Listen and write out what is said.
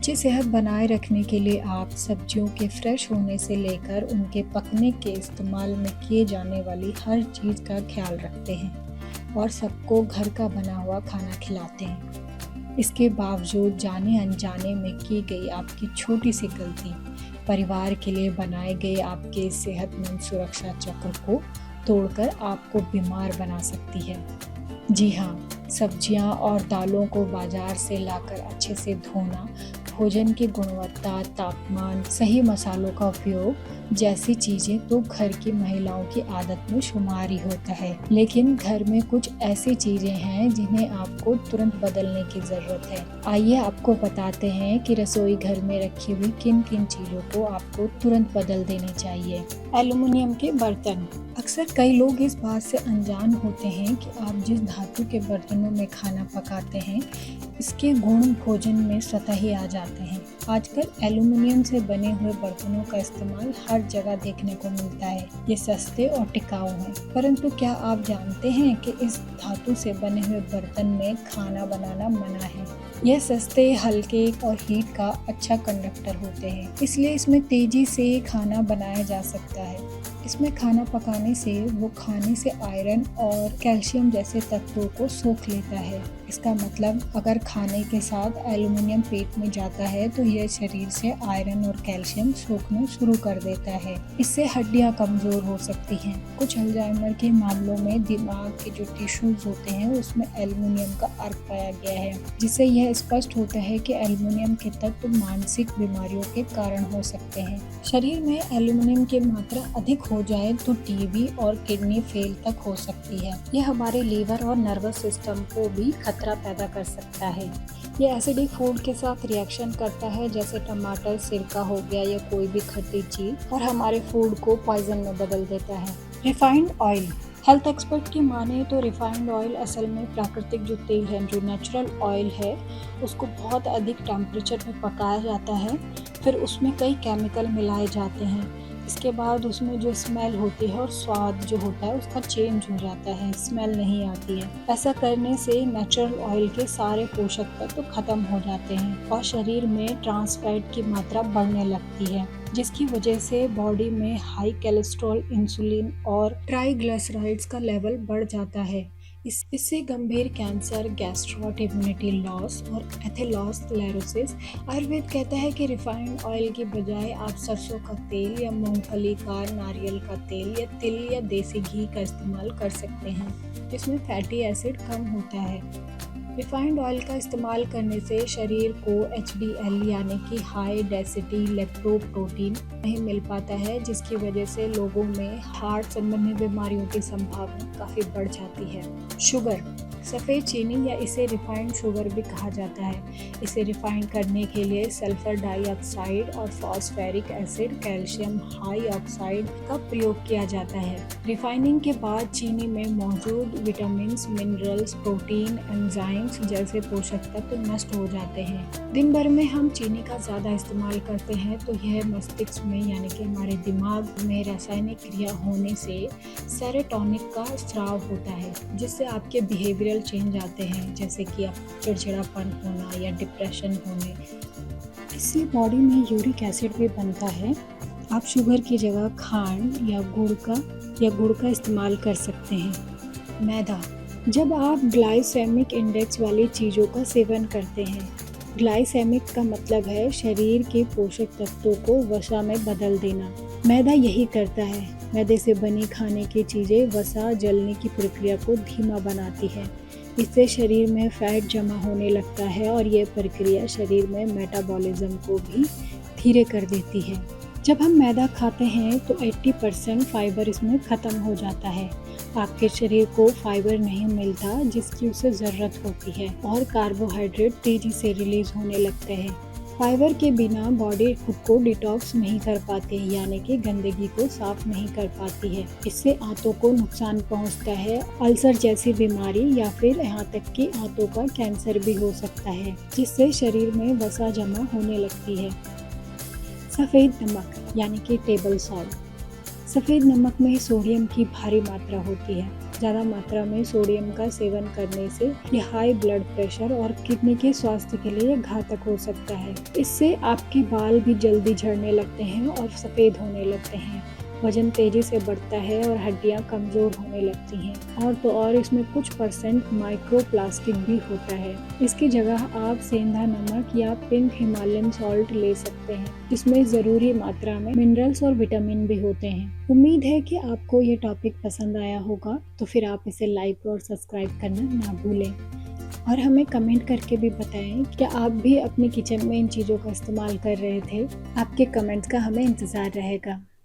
अच्छी सेहत बनाए रखने के लिए आप सब्जियों के फ्रेश होने से लेकर उनके पकने के इस्तेमाल में किए जाने वाली हर चीज़ का ख्याल रखते हैं और सबको घर का बना हुआ खाना खिलाते हैं। इसके बावजूद जाने अनजाने में की गई आपकी छोटी सी गलती परिवार के लिए बनाए गए आपके सेहतमंद सुरक्षा चक्र को तोड़कर आपको बीमार बना सकती है। जी हाँ, सब्जियां और दालों को बाजार से लाकर अच्छे से धोना, भोजन की गुणवत्ता, तापमान, सही मसालों का उपयोग जैसी चीजें तो घर की महिलाओं की आदत में शुमार ही होता है। लेकिन घर में कुछ ऐसी चीजें हैं जिन्हें आपको तुरंत बदलने की जरूरत है। आइए आपको बताते हैं कि रसोई घर में रखी हुई किन किन चीजों को आपको तुरंत बदल देनी चाहिए। एल्युमिनियम के बर्तन। अक्सर कई लोग इस बात से अनजान होते हैं कि आप जिस धातु के बर्तनों में खाना पकाते हैं, इसके गुण भोजन में स्वतः ही आ जाते हैं। आजकल एल्युमिनियम से बने हुए बर्तनों का इस्तेमाल हर जगह देखने को मिलता है। ये सस्ते और टिकाऊ हैं, परंतु क्या आप जानते हैं कि इस धातु से बने हुए बर्तन में खाना बनाना मना है। यह सस्ते, हल्के और हीट का अच्छा कंडक्टर होते हैं, इसलिए इसमें तेजी से खाना बनाया जा सकता है। इसमें खाना पकाने से वो खाने से आयरन और कैल्शियम जैसे तत्वों को सोख लेता है। इसका मतलब अगर खाने के साथ एल्युमिनियम पेट में जाता है तो यह शरीर से आयरन और कैल्शियम सोखना शुरू कर देता है। इससे हड्डियां कमजोर हो सकती हैं। कुछ अल्जाइमर के मामलों में दिमाग के जो टिश्यूज होते हैं उसमें एल्युमिनियम का अर्क पाया गया है, जिससे यह स्पष्ट होता है कि एल्युमिनियम के तत्व मानसिक बीमारियों के कारण हो सकते हैं। शरीर में एल्युमिनियम की मात्रा अधिक हो जाए तो टीबी और किडनी फेल तक हो सकती है। यह हमारे लीवर और नर्वस सिस्टम को भी खतरा पैदा कर सकता है। ये एसिडिक फूड के साथ रिएक्शन करता है, जैसे टमाटर, सिरका हो गया या कोई भी खट्टी चीज, और हमारे फूड को पॉइजन में बदल देता है। Refined oil. हेल्थ एक्सपर्ट की माने तो रिफाइंड ऑयल असल में प्राकृतिक जो तेल है, जो नेचुरल ऑयल है, उसको बहुत अधिक टेम्परेचर में पकाया जाता है, फिर उसमें कई केमिकल मिलाए जाते हैं। इसके बाद उसमें जो स्मेल होती है और स्वाद जो होता है उसका चेंज हो जाता है, स्मेल नहीं आती है। ऐसा करने से नेचुरल ऑयल के सारे पोषक तत्व खत्म हो जाते हैं और शरीर में ट्रांस फैट की मात्रा बढ़ने लगती है, जिसकी वजह से बॉडी में हाई कोलेस्ट्रॉल, इंसुलिन और ट्राइग्लिसराइड्स का लेवल बढ़ जाता है। इससे गंभीर कैंसर, गैस्ट्रोट इम्यूनिटी लॉस और एथेरोस्क्लेरोसिस। आयुर्वेद कहता है कि रिफाइंड ऑयल की बजाय आप सरसों का तेल या मूंगफली का, नारियल का तेल या तिल या देसी घी का इस्तेमाल कर सकते हैं, जिसमें फैटी एसिड कम होता है। रिफाइंड ऑयल का इस्तेमाल करने से शरीर को HDL यानी कि हाई डेंसिटी लिपोप्रोटीन नहीं मिल पाता है, जिसकी वजह से लोगों में हार्ट संबंधी बीमारियों की संभावना काफ़ी बढ़ जाती है। शुगर, सफ़ेद चीनी या इसे रिफाइंड शुगर भी कहा जाता है। इसे रिफाइंड करने के लिए सल्फर डाइऑक्साइड और phosphoric acid, calcium high oxide का प्रयोग किया जाता है। रिफाइनिंग के बाद चीनी में मौजूद विटामिन, मिनरल्स, प्रोटीन, एंजाइम्स जैसे पोषक तत्व नष्ट हो जाते हैं। दिन भर में हम चीनी का ज़्यादा इस्तेमाल करते हैं तो यह मस्तिष्क में यानी कि हमारे दिमाग में रासायनिक क्रिया होने से सेरोटोनिन का स्राव होता है, जिससे आपके बिहेवियरल चेंज आते हैं, जैसे कि आप चिड़चिड़ापन होना या डिप्रेशन होने। इससे बॉडी में यूरिक एसिड भी बनता है। आप शुगर की जगह खांड या गुड़ का इस्तेमाल कर सकते हैं। मैदा, जब आप ग्लाइसेमिक इंडेक्स वाली चीज़ों का सेवन करते हैं, ग्लाइसेमिक का मतलब है शरीर के पोषक तत्वों को वसा में बदल देना। मैदा यही करता है। मैदे से बनी खाने की चीज़ें वसा जलने की प्रक्रिया को धीमा बनाती है। इससे शरीर में फैट जमा होने लगता है और ये प्रक्रिया शरीर में मेटाबॉलिज्म को भी धीरे कर देती है। जब हम मैदा खाते हैं तो 80% फाइबर इसमें ख़त्म हो जाता है। आपके शरीर को फाइबर नहीं मिलता जिसकी उसे ज़रूरत होती है और कार्बोहाइड्रेट तेज़ी से रिलीज होने लगते हैं। फाइबर के बिना बॉडी खुद को डिटॉक्स नहीं कर पाती, यानी कि गंदगी को साफ नहीं कर पाती है। इससे आंतों को नुकसान पहुंचता है, अल्सर जैसी बीमारी या फिर यहाँ तक कि आंतों का कैंसर भी हो सकता है, जिससे शरीर में वसा जमा होने लगती है। सफ़ेद नमक यानी कि टेबल सॉल्ट। सफ़ेद नमक में सोडियम की भारी मात्रा होती है, ज़्यादा मात्रा में सोडियम का सेवन करने से ये हाई ब्लड प्रेशर और किडनी के स्वास्थ्य के लिए घातक हो सकता है। इससे आपके बाल भी जल्दी झड़ने लगते हैं और सफ़ेद होने लगते हैं, वजन तेजी से बढ़ता है और हड्डियां कमज़ोर होने लगती हैं। और तो और इसमें कुछ % माइक्रो प्लास्टिक भी होता है। इसकी जगह आप सेंधा नमक या पिंक हिमालयन सॉल्ट ले सकते हैं, जिसमें ज़रूरी मात्रा में मिनरल्स और विटामिन भी होते हैं। उम्मीद है कि आपको ये टॉपिक पसंद आया होगा, तो फिर आप इसे लाइक और सब्सक्राइब करना ना भूलें। और हमें कमेंट करके भी बताएं क्या आप भी अपने किचन में इन चीज़ों का इस्तेमाल कर रहे थे। आपके कमेंट्स का हमें इंतज़ार रहेगा।